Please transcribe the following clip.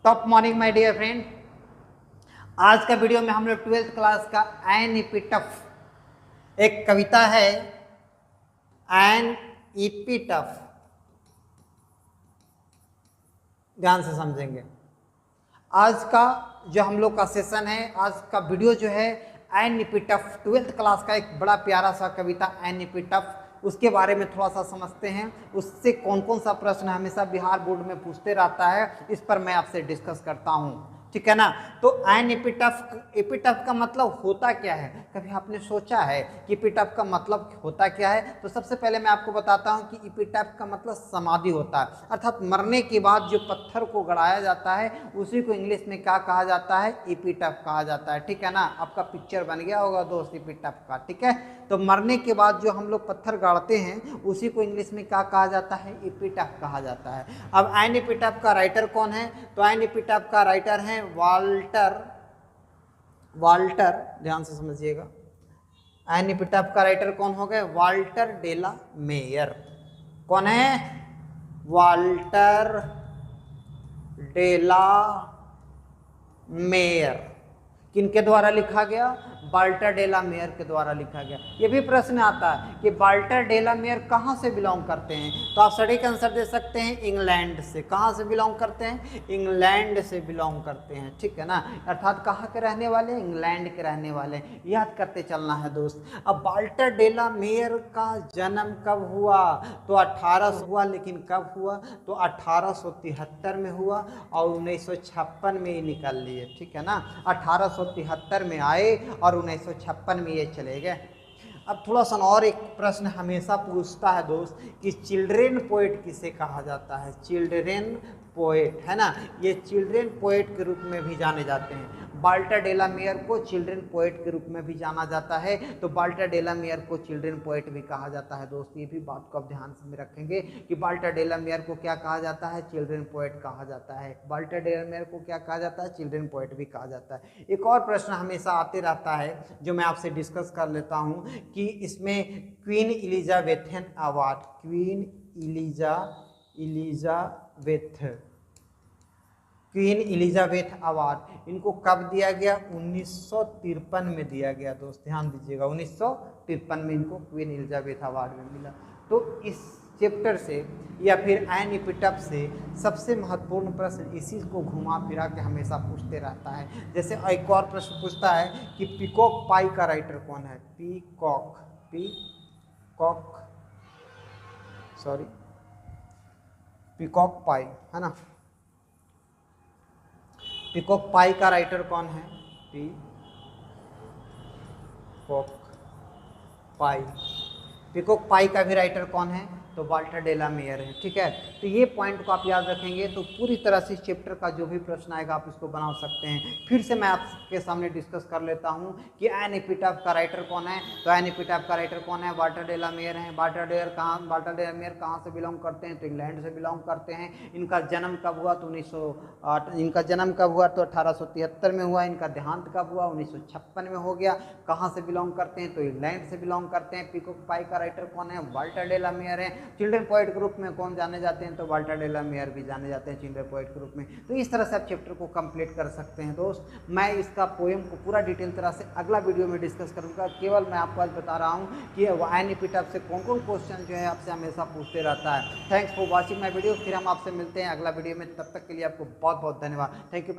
Top morning my dear friend. आज का video में हम लोग 12th क्लास का एन इपिटफ एक कविता है। एन इपिटफ ध्यान से समझेंगे। आज का जो हम लोग का सेशन है, आज का वीडियो जो है एन इपिटफ 12th क्लास का एक बड़ा प्यारा सा कविता एन इपिटफ, उसके बारे में थोड़ा सा समझते हैं। उससे कौन कौन सा प्रश्न हमेशा बिहार बोर्ड में पूछते रहता है, इस पर मैं आपसे डिस्कस करता हूँ, ठीक है ना। तो एन इपिटफ, एपिटफ का मतलब होता क्या है? कभी आपने सोचा है कि एपिटफ का मतलब होता क्या है? तो सबसे पहले मैं आपको बताता हूँ कि एपिटफ का मतलब समाधि होता है, अर्थात मरने के बाद जो पत्थर को गड़ाया जाता है उसी को इंग्लिश में क्या कहा जाता है? एपिटफ कहा जाता है, ठीक है ना। आपका पिक्चर बन गया होगा दोस्त एपिटफ का, ठीक है। तो मरने के बाद जो हम लोग पत्थर गाड़ते हैं उसी को इंग्लिश में क्या कहा जाता है? एपिटफ कहा जाता है। अब एन एपिटफ का राइटर कौन है? तो एन एपिटफ का राइटर है वाल्टर, ध्यान से समझिएगा। एन एपिटफ का राइटर कौन हो गए? वाल्टर डेला मेयर। कौन है? वाल्टर डेला मेयर। किनके द्वारा लिखा गया? वाल्टर डेला मेयर के द्वारा लिखा गया। ये भी प्रश्न आता है कि वाल्टर डेला मेयर कहाँ से बिलोंग करते हैं, तो आप सटीक आंसर दे सकते हैं इंग्लैंड से। कहाँ से बिलोंग करते हैं? इंग्लैंड से बिलोंग करते हैं, ठीक है ना। अर्थात कहाँ के रहने वाले? इंग्लैंड के रहने वाले। याद करते चलना है दोस्त। अब वाल्टर डेला मेयर का जन्म कब हुआ? तो 1800 हुआ, लेकिन कब हुआ? तो 1873 में हुआ और 1956 में ही निकल लिए, ठीक है ना। 1873 में आए और 1956 में ये चले गए। अब थोड़ा सा और एक प्रश्न हमेशा पूछता है दोस्त कि चिल्ड्रेन पोएट किसे कहा जाता है? चिल्ड्रेन पोएट, है ना। ये चिल्ड्रेन पोएट के रूप में भी जाने जाते हैं। वाल्टर डेला मेयर को चिल्ड्रेन पोएट के रूप में भी जाना जाता है, तो वाल्टर डेला मेयर को चिल्ड्रेन पोएट भी कहा जाता है दोस्त। ये भी बात को आप ध्यान से रखेंगे कि वाल्टर डेला मेयर को क्या कहा जाता है? चिल्ड्रेन पोएट कहा जाता है। वाल्टर डेला मेयर को क्या कहा जाता है? चिल्ड्रेन पोएट भी कहा जाता है। एक और प्रश्न हमेशा आते रहता है जो मैं आपसे डिस्कस कर लेता हूँ कि इसमें queen Elizabethan award, queen queen Elizabeth award इनको कब दिया गया? 1953 में दिया गया दोस्त, ध्यान दीजिएगा। 1953 में इनको क्वीन एलिजाबेथ अवार्ड में मिला। तो इस चैप्टर से या फिर एन एपिटफ से सबसे महत्वपूर्ण प्रश्न इसी को घुमा फिरा के हमेशा पूछते रहता है। जैसे एक और प्रश्न पूछता है कि पीकॉक पाई का राइटर कौन है? पीकॉक पाई, है ना। पीकॉक पाई का राइटर कौन है? पीकॉक पाई का भी राइटर कौन है? तो वाल्टर डेला मेयर है, ठीक है। तो ये पॉइंट को आप याद रखेंगे तो पूरी तरह से इस चैप्टर का जो भी प्रश्न आएगा आप इसको बना सकते हैं। फिर से मैं आपके सामने डिस्कस कर लेता हूँ कि एन एपिटफ का राइटर कौन है। तो एन एपिटफ का राइटर कौन है? वाल्टर डेला मेयर है। वाल्टर डेला मेयर कहाँ से बिलोंग करते हैं? तो इंग्लैंड से बिलोंग करते हैं। इनका जन्म कब हुआ? तो 1873 में हुआ। इनका देहांत कब हुआ? 1956 में हो गया। कहाँ से बिलोंग करते हैं? तो इंग्लैंड से बिलोंग करते हैं। पीकॉक पाई का राइटर कौन है? वाल्टर डेला मेयर है। चिल्ड्रन पोएट के रूप में कौन जाने जाते हैं? तो वाल्टर डेला मेयर भी जाने जाते हैं चिल्ड्रन पोएट के रूप में। तो इस तरह से आप चैप्टर को कंप्लीट कर सकते हैं दोस्त। मैं इसका पोएम को पूरा डिटेल तरह से अगला वीडियो में डिस्कस करूंगा। केवल मैं आपको आज बता रहा हूं कि एन एपिटफ से कौन कौन क्वेश्चन जो है आपसे हमेशा पूछते रहता है। Thanks for watching my video. फिर हम आपसे मिलते हैं अगला वीडियो में, तब तक के लिए आपको बहुत बहुत धन्यवाद। Thank you.